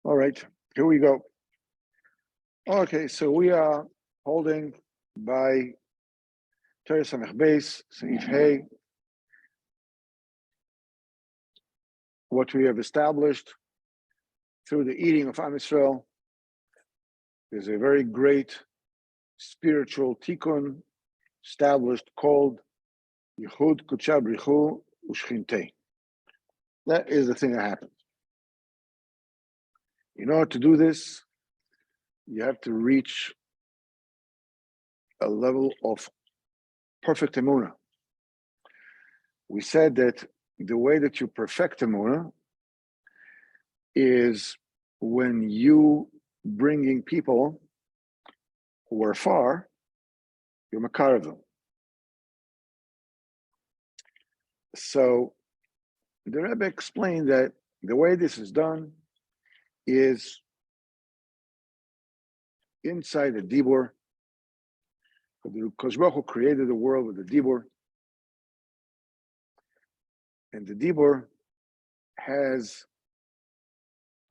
All right, here we go. Okay, so we are holding by Teres Samech Beis, Seif Hey, what we have established through the eating of Am Yisrael is a very great spiritual tikkun established called Yichud Kudsha Brichu Ushchintei. That is the thing that happens. In order to do this, you have to reach a level of perfect emunah. We said that the way that you perfect emunah is when you bringing people who are far, you're makarev them. So the Rebbe explained that the way this is done is inside the dibur. Because Baruch Hu created the world with the dibur, and the dibur has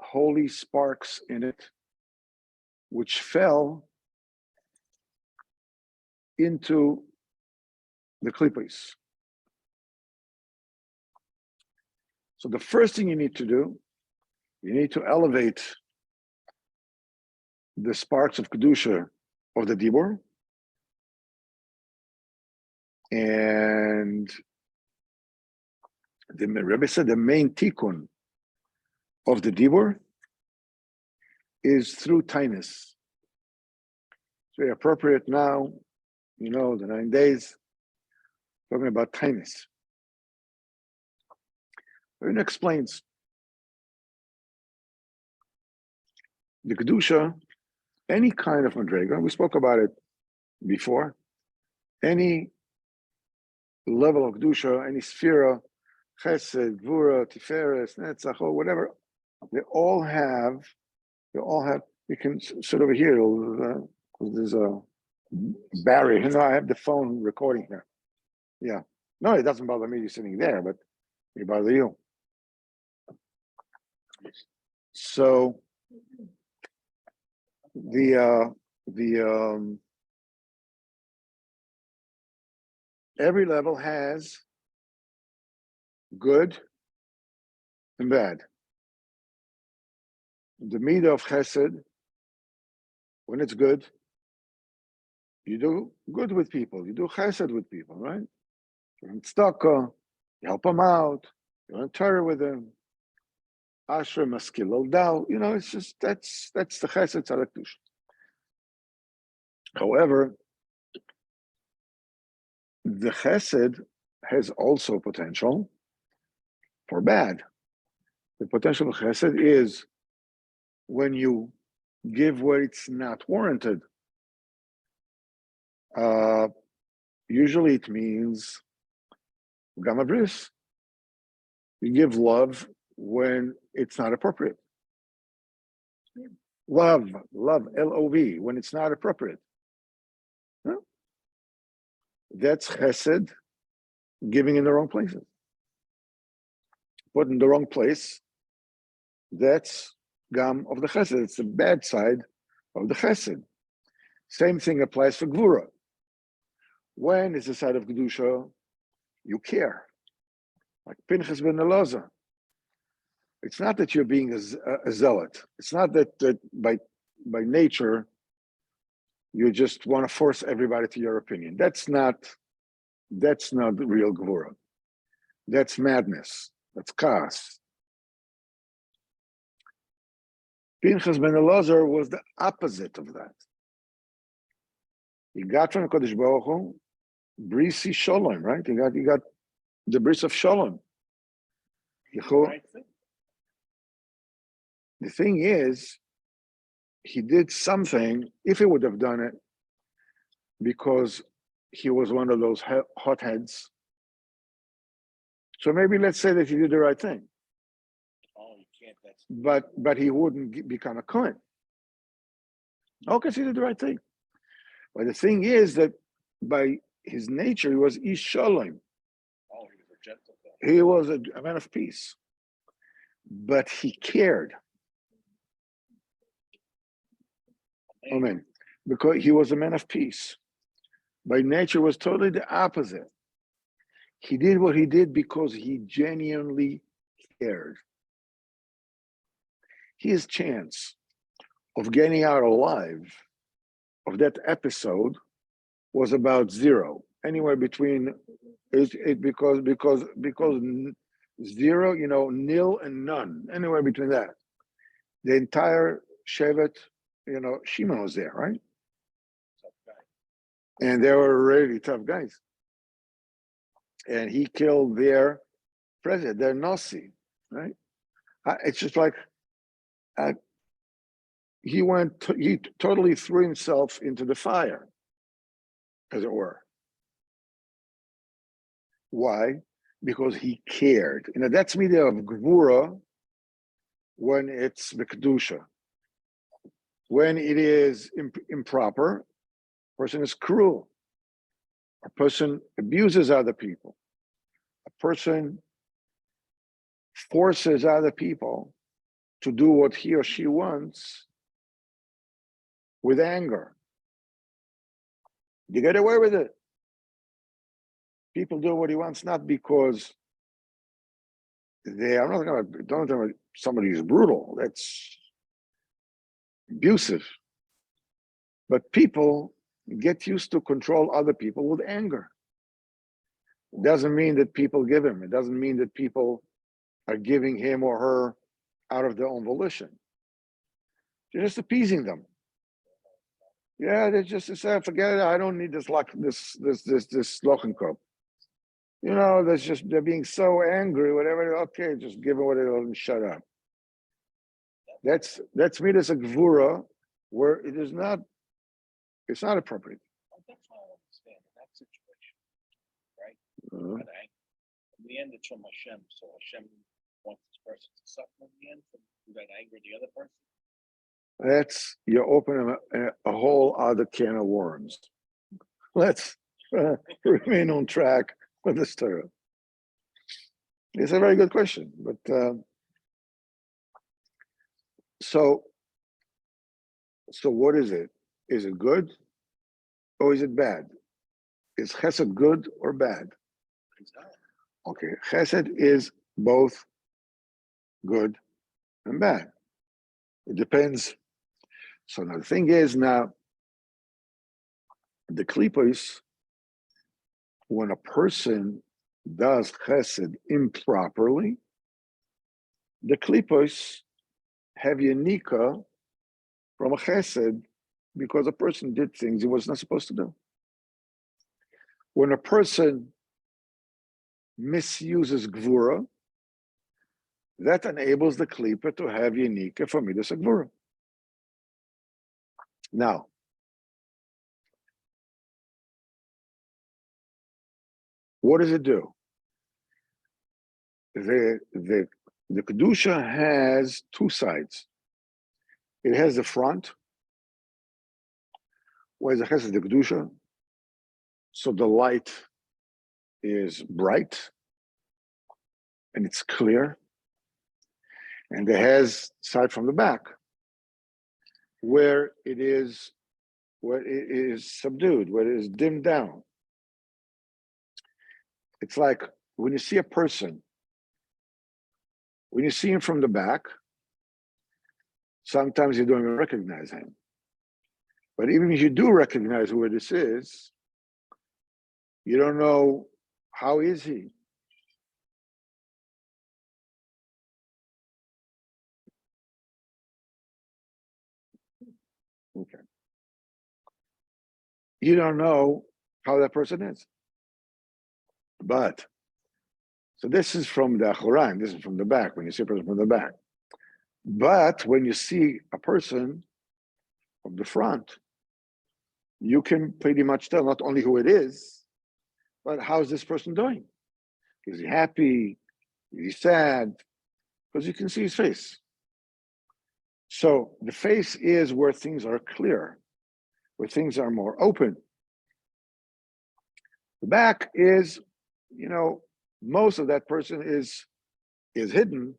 holy sparks in it, which fell into the klippos. So the first thing you need to do, you need to elevate the sparks of kedusha of the dibur, and the Rebbe said the main tikkun of the dibur is through tainus. It's very appropriate now, the 9 days, talking about tainus. Rebbe explains the kedusha, any kind of madrega, we spoke about it before, any level of kedusha, any sphera, chesed, gvura, tiferes, netzach, or whatever, they all have, you can sit over here, there's a barrier. I have the phone recording here. Yeah. No, it doesn't bother me, you're sitting there, but it bother you. So every level has good and bad. The midah of chesed, when it's good, you do good with people. You do chesed with people, right? You're in tzedakah, you help them out, you're in Torah with them. Asher maskil al dal, it's just that's the chesed tzedakah. However, the chesed has also potential for bad. The potential of chesed is when you give where it's not warranted. Usually it means gamma bris. You give love when it's not appropriate. Love, L-O-V, when it's not appropriate. No? That's chesed, giving in the wrong places. Put in the wrong place, that's gam of the chesed. It's the bad side of the chesed. Same thing applies for gvura. When it's the side of kedusha, you care. Like Pinchas ben Elazar. It's not that you're being a zealot. It's not that by nature you just want to force everybody to your opinion. That's not the real gvura. That's madness. That's chaos. Pinchas ben Elazar was the opposite of that. He got from Kodesh Baruch Hu, brisi shalom, right? He got the bris of shalom. The thing is, he did something, if he would have done it, because he was one of those hotheads. So maybe let's say that he did the right thing. Oh, you can't. But he wouldn't become a Kohen. Okay, so he did the right thing. But the thing is that by his nature, he was ish shalom. Oh, he was a gentle guy. He was a man of peace. But he cared. Amen. Because he was a man of peace. By nature was totally the opposite. He did what he did because he genuinely cared. His chance of getting out alive of that episode was about zero, anywhere between because zero, nil and none, anywhere between that. The entire Shevet, Shimon was there, right? And they were really tough guys. And he killed their president, their Nasi, right? It's just like he totally threw himself into the fire, as it were. Why? Because he cared. That's media of Gvura when it's the Kedusha. When it is improper, a person is cruel. A person abuses other people. A person forces other people to do what he or she wants with anger. You get away with it. People do what he wants, not because I'm not talking about somebody who's brutal. That's abusive. But people get used to control other people with anger. It doesn't mean that people give him. It doesn't mean that people are giving him or her out of their own volition. They're just appeasing them. Yeah, they just say, forget it. I don't need this Lochenkopf. They're being so angry, whatever. Okay, just give them what it is and shut up. That's midas a gvura, where it's not appropriate. That's what I understand in that situation, right? But in the end, it's from Hashem. So Hashem wants this person to suffer in the end for that anger the other person. You're opening a whole other can of worms. Let's remain on track with this Torah. It's a very good question, but so what is it? Is it good or is it bad? Is chesed good or bad? Okay, chesed is both good and bad. It depends. So now the thing is, now the klipos, when a person does chesed improperly, the klipos have yanika from a chesed because a person did things he was not supposed to do. When a person misuses gvura, that enables the klipa to have yanika for midas gvura. Now, what does it do? The kedusha has two sides. It has the front, where the chesed the kedusha, so the light is bright and it's clear, and it has side from the back, where it is subdued, where it is dimmed down. It's like when you see a person, when you see him from the back, sometimes you don't even recognize him. But even if you do recognize who this is, you don't know how is he. Okay. You don't know how that person is. But, so this is from the Moharan, this is from the back, when you see a person from the back. But when you see a person from the front, you can pretty much tell not only who it is, but how's this person doing? Is he happy? Is he sad? Because you can see his face. So the face is where things are clear, where things are more open. The back is, most of that person is hidden,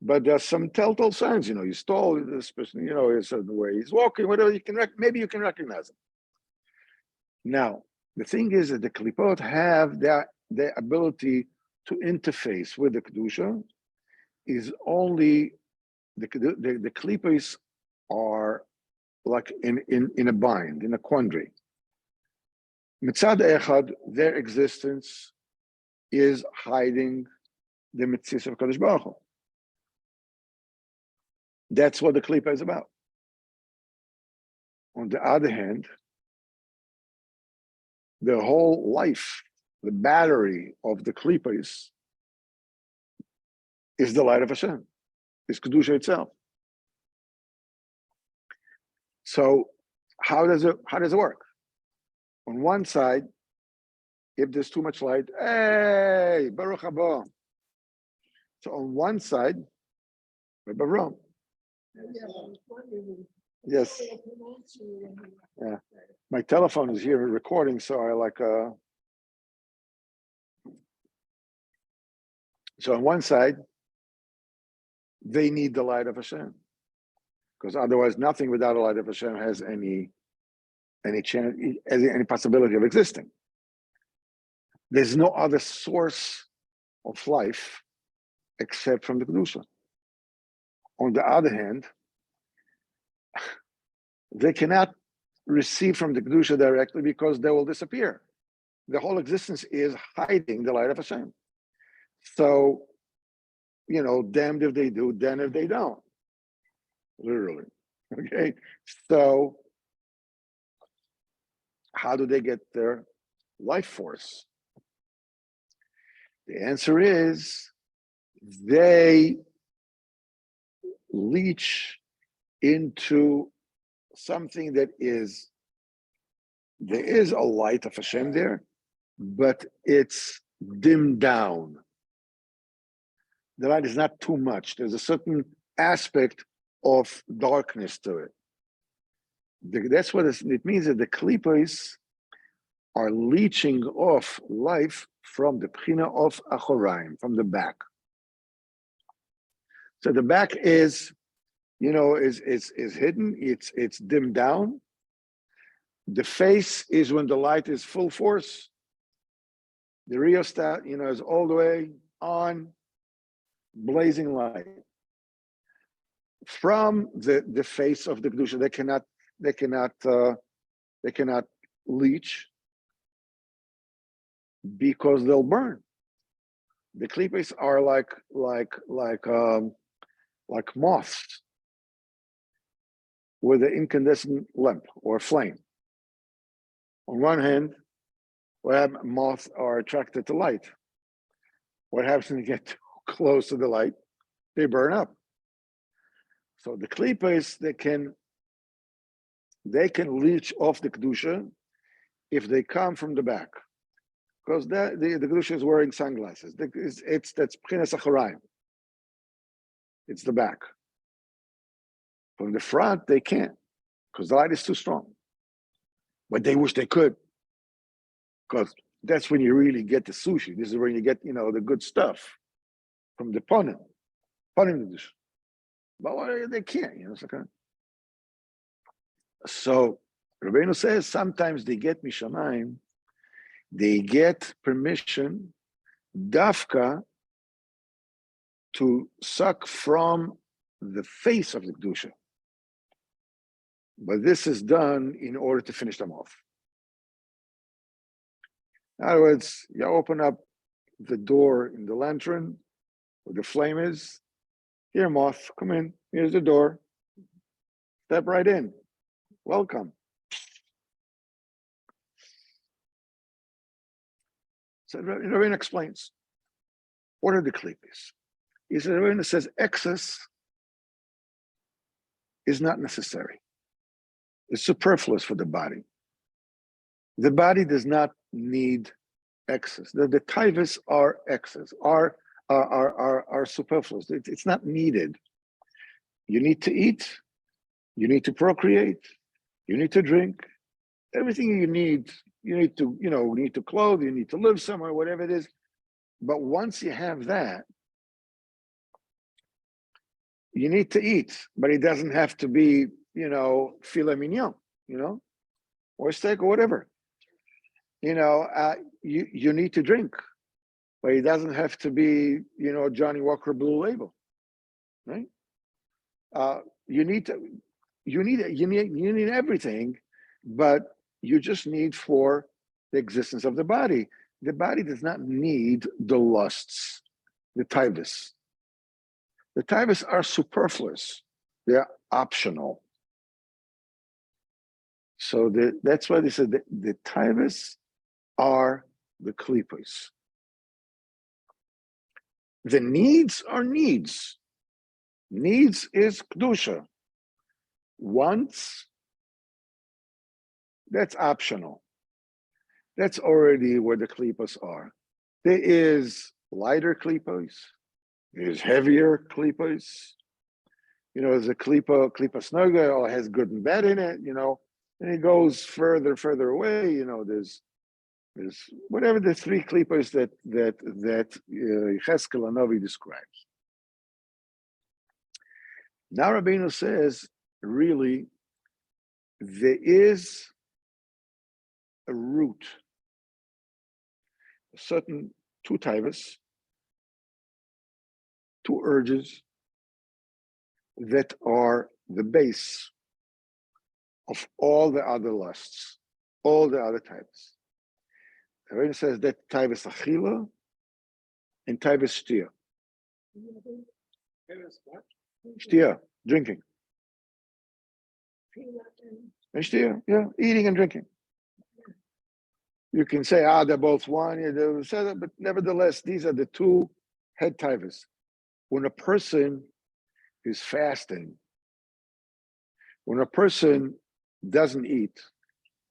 but there's some telltale signs. You stall this person. In a certain way. He's walking. Whatever you can. Maybe you can recognize him. Now, the thing is that the klipot have their ability to interface with the kedusha. Is only the klipos are like in a bind, in a quandary. Mitzad echad, their existence is hiding the mitzvahs of Kadosh Baruch Hu. That's what the klipa is about. On the other hand, the whole life, the battery of the klipa is the light of Hashem, is Kedusha itself. So how does it work? On one side, if there's too much light, hey, Baruch haba. So on one side, we're wrong. Yes. Yeah. My telephone is here recording, so I so on one side, they need the light of Hashem. Because otherwise nothing without the light of Hashem has any chance, any possibility of existing. There's no other source of life except from the Kedusha. On the other hand, they cannot receive from the Kedusha directly because they will disappear. The whole existence is hiding the light of Hashem. So, damned if they do, damned if they don't. Literally. Okay. So, how do they get their life force? The answer is they leach into something that there is a light of Hashem there, but it's dimmed down. The light is not too much. There's a certain aspect of darkness to it. That's what it means, that the klipos are leeching off life from the pchina of achoraim, from the back. So the back is hidden, it's dimmed down. The face is when the light is full force. The rheostat, is all the way on, blazing light. From the face of the kedusha, they cannot leach because they'll burn. The klipos are like moths with an incandescent lamp or flame. On one hand, moths are attracted to light. What happens when you get too close to the light? They burn up. So the klipos, they can leach off the kedusha if they come from the back, because the kedusha is wearing sunglasses. That's pchinas achoraim. It's the back. From the front, they can't, because the light is too strong. But they wish they could, because that's when you really get the sushi. This is when you get, the good stuff from the panim kedusha. But they can't, So Rabbeinu says sometimes they get mishamayim, they get permission, dafka, to suck from the face of the kedusha. But this is done in order to finish them off. In other words, you open up the door in the lantern where the flame is. Here, moth, come in. Here's the door. Step right in. Welcome. So Rabbeinu explains, what are the klipos? He says, Rabbeinu says excess is not necessary. It's superfluous for the body. The body does not need excess. The taivas are excess, are superfluous. It's not needed. You need to eat, you need to procreate, you need to drink, everything you need to clothe, you need to live somewhere, whatever it is. But once you have that, you need to eat, but it doesn't have to be, filet mignon, or steak or whatever. You need to drink, but it doesn't have to be, Johnny Walker Blue Label, right? You need everything, but you just need for the existence of the body. The body does not need the lusts, the taivas. The taivas are superfluous. They're optional. So that's why they said the taivas are the klipos. The needs are needs. Needs is kedusha. Wants, that's optional. That's already where the klipos are. There is lighter klipos. There's heavier klipos. There's a klipa snoga, or has good and bad in it, and it goes further away. There's whatever the three klipos that Yecheskel Hanavi describes. Now Rabbeinu says, really, there is a root, a certain two taivas, two urges that are the base of all the other lusts, all the other taivas. Rabbeinu says that taivas achila and taivas shtia. Shtia, drinking. And shtia, yeah, eating and drinking. You can say, they're both one, but nevertheless, these are the two head taivas. When a person is fasting, when a person doesn't eat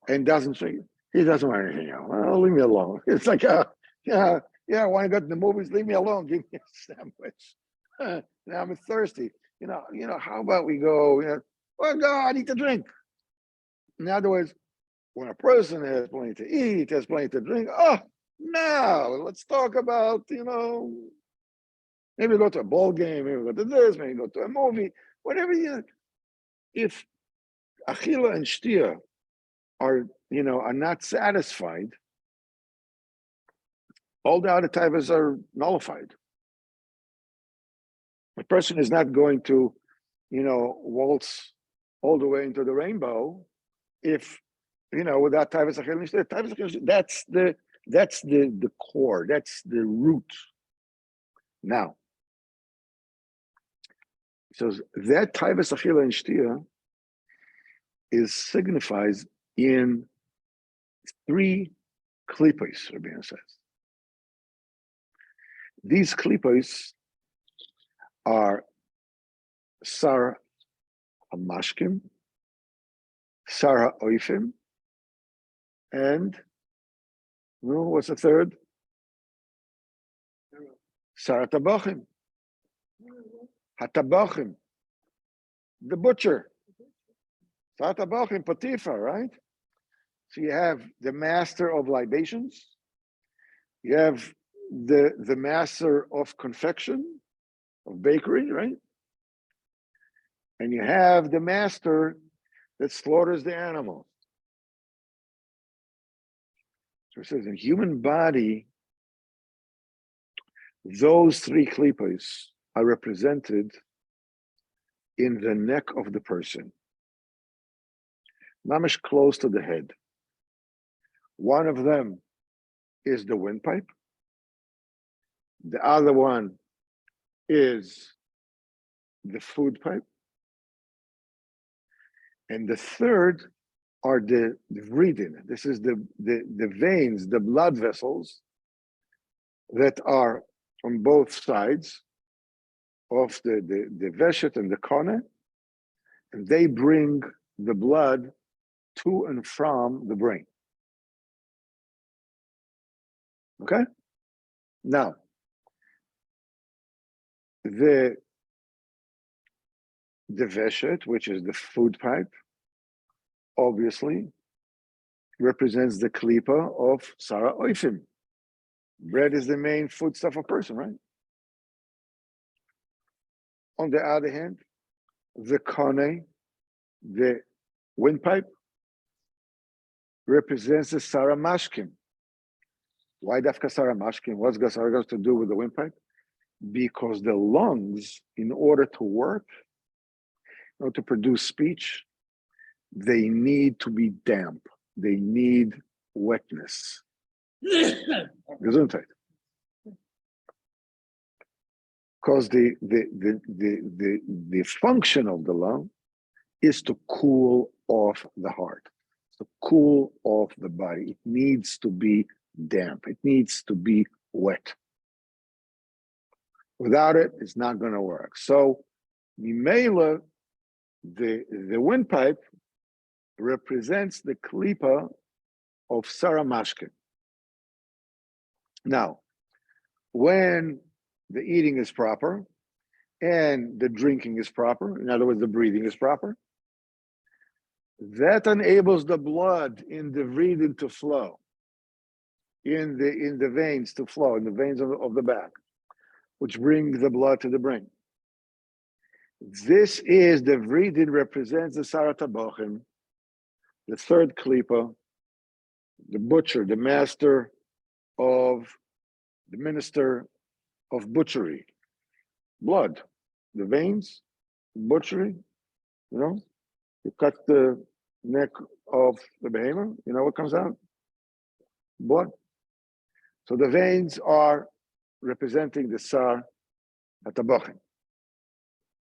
and doesn't drink, he doesn't want anything else. Well, leave me alone. It's like, I want to go to the movies, leave me alone, give me a sandwich. Now I'm thirsty. How about we go, well, go, I need to drink. In other words, when a person has plenty to eat, has plenty to drink, now let's talk about, maybe go to a ball game, maybe go to this, maybe go to a movie, whatever. If achila and shtia are not satisfied, all the other taivas are nullified. A person is not going to, waltz all the way into the rainbow if, without taivas achila and shtia. Taivas achila and shtia, that's the core, that's the root. Now, so that taivas achila and shtia signifies in three klipos, Rabbeinu says. These klipos are Sar HaMashkim, Sar HaOifim, and what's the third? Sar HaTabachim. HaTabachim, the butcher. Sar HaTabachim, Potiphar, right? So you have the master of libations, you have the master of confection, of bakery, right? And you have the master that slaughters the animal. So it says in human body, those three klipos are represented in the neck of the person, mamish close to the head. One of them is the windpipe. The other one is the food pipe. And the third are the vridin. This is the veins, the blood vessels that are on both sides of the veshet and the kone, and they bring the blood to and from the brain. Okay? Now, the veshet, which is the food pipe, obviously represents the klipa of Sarah Oifim. Bread is the main foodstuff of a person, right? on the other hand, the kone, the windpipe, represents the saramashkim. Why dafka saramashkim? What's got to do with the windpipe? Because the lungs, in order to work, in order to produce speech, they need to be damp. They need wetness. Gesundheit. Because the function of the lung is to cool off the heart, to cool off the body. It needs to be damp. It needs to be wet. Without it, it's not going to work. So, Mimela, the windpipe represents the klipa of Saramashkin. Now, when the eating is proper and the drinking is proper, in other words, the breathing is proper, that enables the blood in the breathing to flow, in the veins to flow, in the veins of the back, which bring the blood to the brain. This is the breathing represents the Saratabochim, the third klipa, the butcher, the master of the minister of butchery, blood, the veins, butchery, you cut the neck of the behemoth, what comes out? Blood. So the veins are representing the Sar Hatabochim.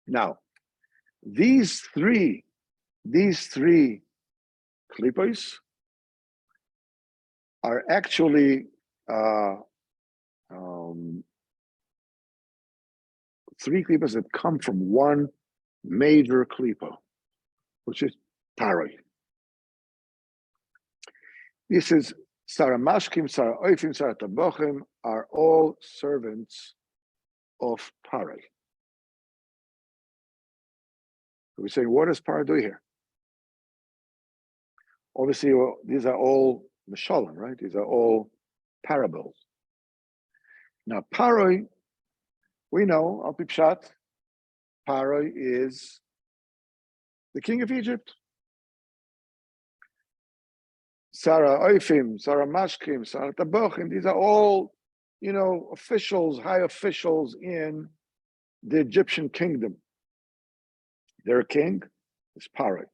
Now, these three klipos are actually three klipos that come from one major klipa, which is paroi. This is Saramashkim, Saraoifim, Saratabochim are all servants of paroi. We're saying, what does paroi do here? Obviously, these are all Mishalim, right? These are all parables. Now, paroi, we know, al pipshat, paroi is the king of Egypt. Sarah Oifim, Sarah Mashkim, Sarah Tabochim, these are all, officials, high officials in the Egyptian kingdom. Their king is paroi.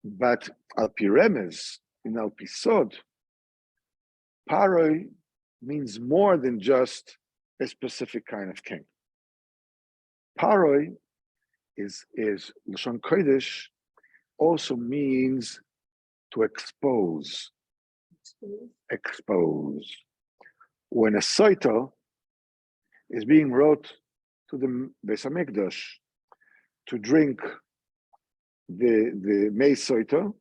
But al piremes, in al pisod, paroi means more than just a specific kind of king. Paroi is Lashon Kodesh, also means to expose. Expose. When a soita is being brought to the Beis Hamikdash to drink the mei soita,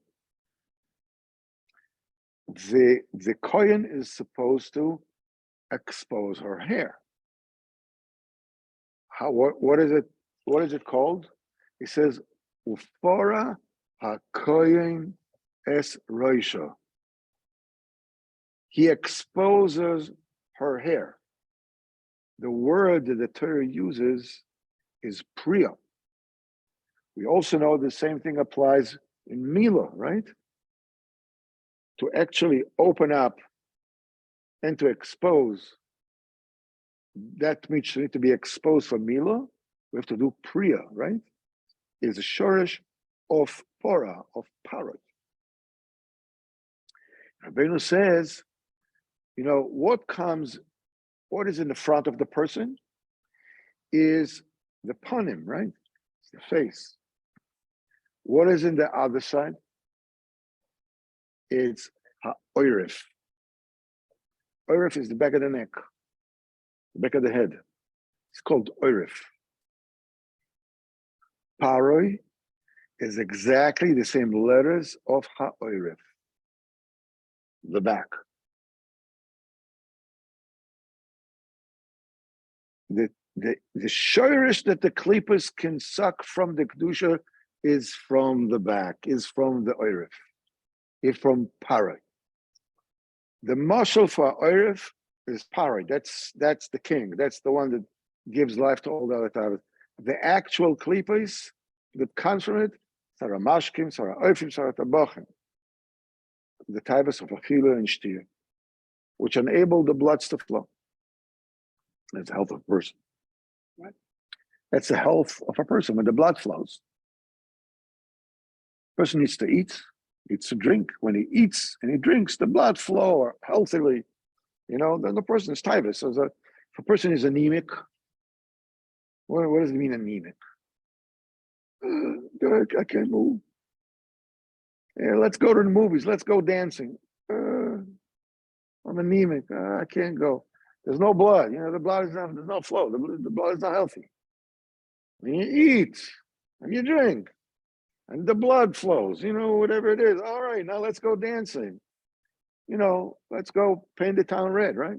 the kohen is supposed to expose her hair. What is it? What is it called? It says ufora hakohen es roisha. He exposes her hair. The word that the Torah uses is priya. We also know the same thing applies in Mila, right? To actually open up and to expose, that which needs to be exposed for Mila, we have to do priya, right? Is a shorish of pora, of paroi. Rabbeinu says, what is in the front of the person is the panim, right? It's the face. What is in the other side? It's ha'oirif. Oirif is the back of the neck, the back of the head. It's called oirif. Paroi is exactly the same letters of ha'oirif, the back. The shorish that the klipas can suck from the kedusha is from the back, is from the oirif, is from paroi. The mashal for oirif is paroi. That's the king. That's the one that gives life to all the other types. the actual klipos that comes from it, Sarah Mashkim, Sarah Oifim, Sarah Tabachim, the types of Achila and Shtir, which enable the bloods to flow. That's the health of a person. Right? That's the health of a person when the blood flows. Person needs to eat, needs to drink. When he eats and he drinks, the blood flow healthily. Then the person is typhus. So if a person is anemic, what does it mean anemic? I can't move. Yeah, let's go to the movies. Let's go dancing. I'm anemic. I can't go. There's no blood. The blood is not. There's no flow. The blood is not healthy. When you eat and you drink, and the blood flows. Whatever it is. All right, now let's go dancing. Let's go paint the town red, right?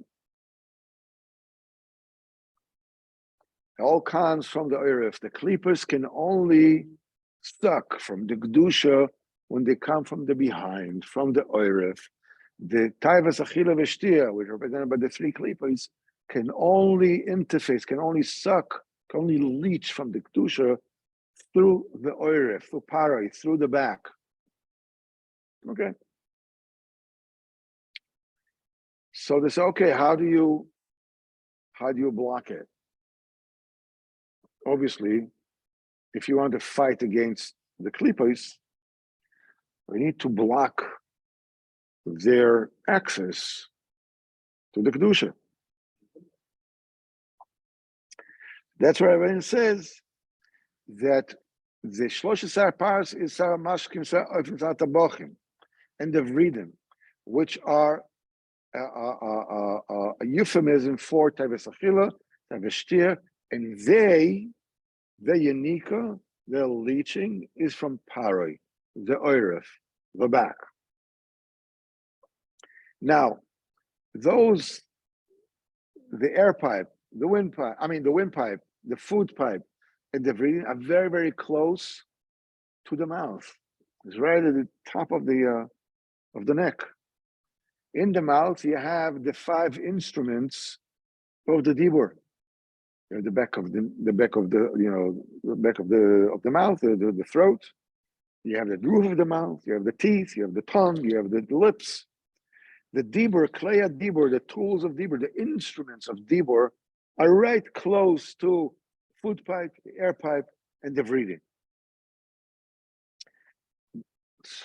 It all comes from the Eiref. The Klipos can only suck from the Kedusha when they come from the behind, from the Eiref. The Taivas Achila Veshtia, which are represented by the three Klipos, can only interface, can only suck, can only leach from the Kedusha through the Eiref, through Parai, through the back. Okay. So they say, okay, how do you block it? Obviously, if you want to fight against the Klipos, we need to block their access to the Kedusha. That's why when it says that the Shloshesar Paras is Sarah Mashkim, Sarah Tabochim, and the Vridim, which are a euphemism for Tavis Achila, Tavis Shtir, and the Yanika, their leaching is from Paroi, the Oiref, the back. Now, the air pipe, the windpipe, the food pipe, and the breathing are very, very close to the mouth. It's right at the top of the neck. In the mouth, you have the 5 instruments of the dibur. You have the back of the mouth, the throat. You have the roof of the mouth. You have the teeth. You have the tongue. You have the lips. The dibur, kleya dibur, the tools of dibur, the instruments of dibur, are right close to food pipe, the air pipe, and the breathing.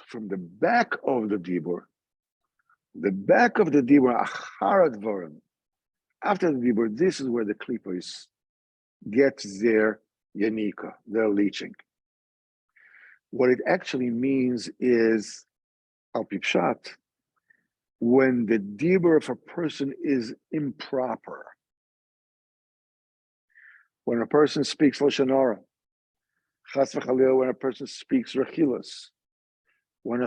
From the back of the dibur, acharat vorim, after the dibur, this is where the klipos get their yanika, their leaching. What it actually means is, al pipshat, when the dibur of a person is improper. When a person speaks lashon hara, chas v'chalil, when a person speaks rechilas, when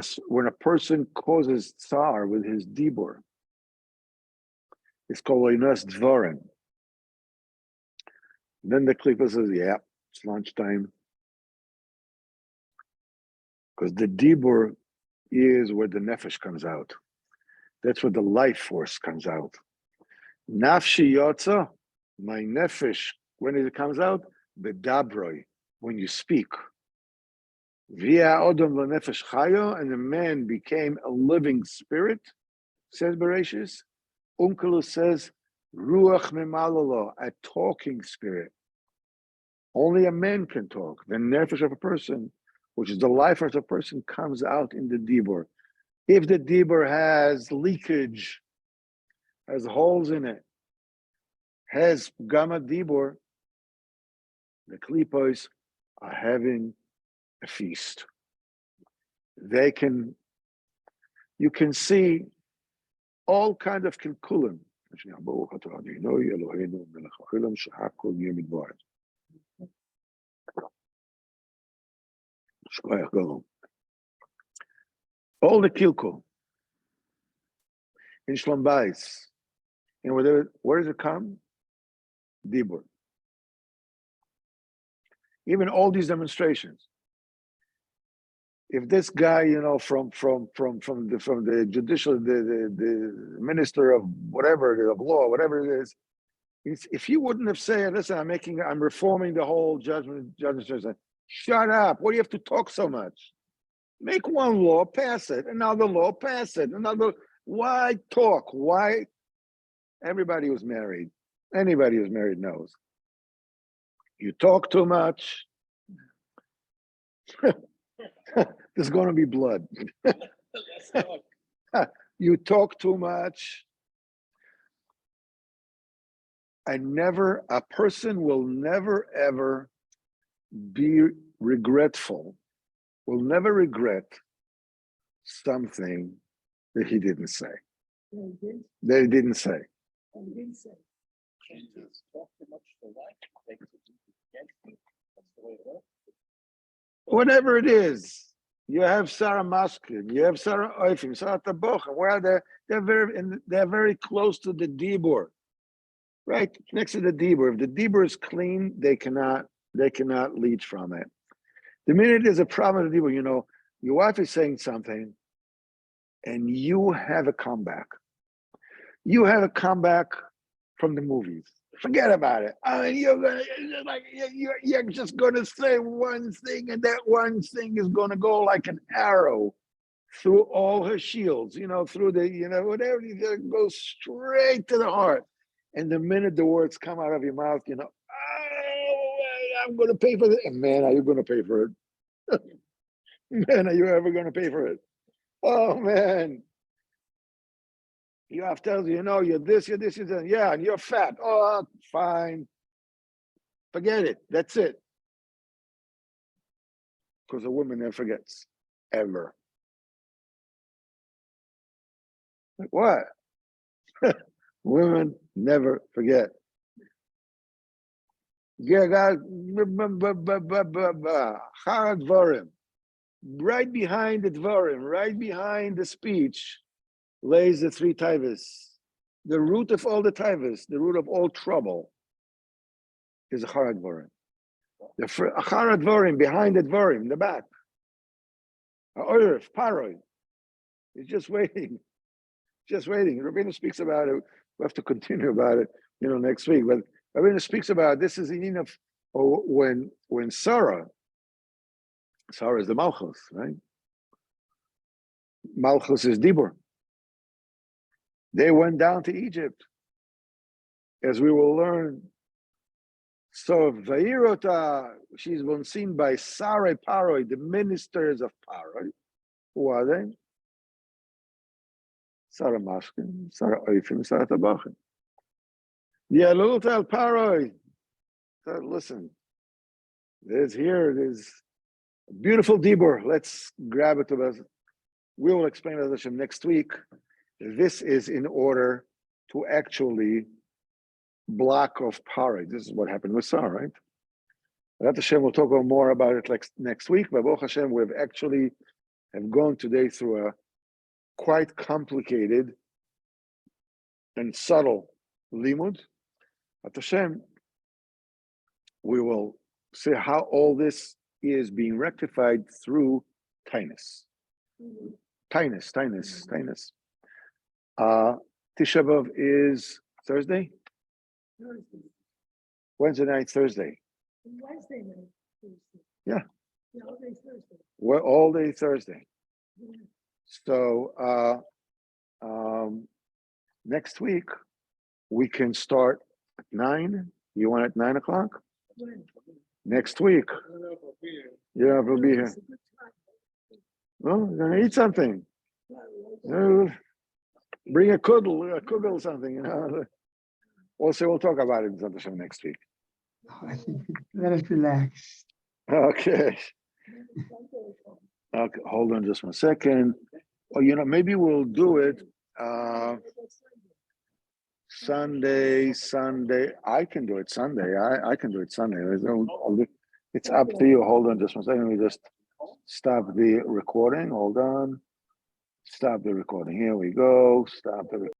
a person causes tsar with his dibur, it's called oinas dvarim. Then the klipa says, yeah, it's lunchtime. Because the dibur is where the nefesh comes out. That's where the life force comes out. Nafshi yotza, my nefesh, when it comes out, bedabroi, when you speak. Via odom lenefesh chayo, and the man became a living spirit, says Bereshis. Unkelus says, ruach memalalo, a talking spirit. Only a man can talk. The nefesh of a person, which is the life of a person, comes out in the dibur. If the dibur has leakage, has holes in it, has gamma dibur, the klipos are having a feast. You can see all kind of kilkulim. All the kilkul in Shlom Bayis, and where does it come? Dibur. Even all these demonstrations. If this guy, from the judicial, the minister of whatever, of law, whatever it is, If he wouldn't have said, listen, I'm reforming the whole judgment, shut up. What do you have to talk so much? Make one law, pass it, another law, pass it, another. Why talk? Why? Everybody who's married, anybody who's married knows. You talk too much, there's going to be blood. You talk too much, and a person will never ever be regretful, will never regret something that he didn't say. They didn't say. Can't just talk too much to like, makes it against you. That's the way it works. Whatever it is, you have Sarah Maskin, you have Sarah Oifim, Sarah Tabocha, where they're very close to the Dibur, right next to the Dibur. If the Dibur is clean, they cannot leach from it. The minute there's a problem with the Dibur, your wife is saying something, and you have a comeback. You have a comeback from the movies. Forget about it. I mean, you're just gonna say one thing, and that one thing is gonna go like an arrow through all her shields, through the, whatever, it goes straight to the heart. And the minute the words come out of your mouth, I'm gonna pay for it. And man, are you gonna pay for it? Man, are you ever gonna pay for it? Oh man. You have to tell you, you're this, you're that. Yeah, and you're fat. Oh, fine. Forget it. That's it. Because a woman never forgets. Ever. Like what? Women never forget. Right behind the dvarim, right behind the speech, lays the three taivas. The root of all the taivas, the root of all trouble, is achar dvarim. The achar dvarim, behind the dvarim, in the back. Oirif, paroi. He's just waiting. Just waiting. Rabbeinu speaks about it. We have to continue about it, next week. But Rabbeinu speaks about this is enough. When Sarah is the Malchus, right? Malchus is Dibur. They went down to Egypt, as we will learn. So Vairota, she's been seen by Sarai Paroi, the ministers of Paroi. Who are they? Sarah Mashkin, Sarah Oifim, Sarah Tabachin. Yeah, little tell Paroi. So listen, there's a beautiful Dibur. Let's grab it to us. We will explain it next week. This is in order to actually block off Paroi. This is what happened with Sarah, right? Rat Hashem, we'll talk more about it next week. But Baruch Hashem, we've actually have gone today through a quite complicated and subtle limud. Rat Hashem, we will see how all this is being rectified through tainus. Tainus. Tisha B'Av is Thursday? Wednesday night, Thursday. Wednesday night, Thursday. Yeah. All day Thursday. We're all day Thursday. Yeah. So next week we can start at 9. You want at 9 o'clock? When? Next week. Yeah, we'll be here. It's a good time. Well, you're gonna eat something. Bring a kugel or something, Also, we'll talk about it next week. I think let us relax. Okay. Okay, hold on just 1 second. Or maybe we'll do it Sunday. I can do it Sunday. I can do it Sunday. It's up to you. Hold on just 1 second. Let me just stop the recording. Hold on. Stop the recording. Here we go. Stop the recording.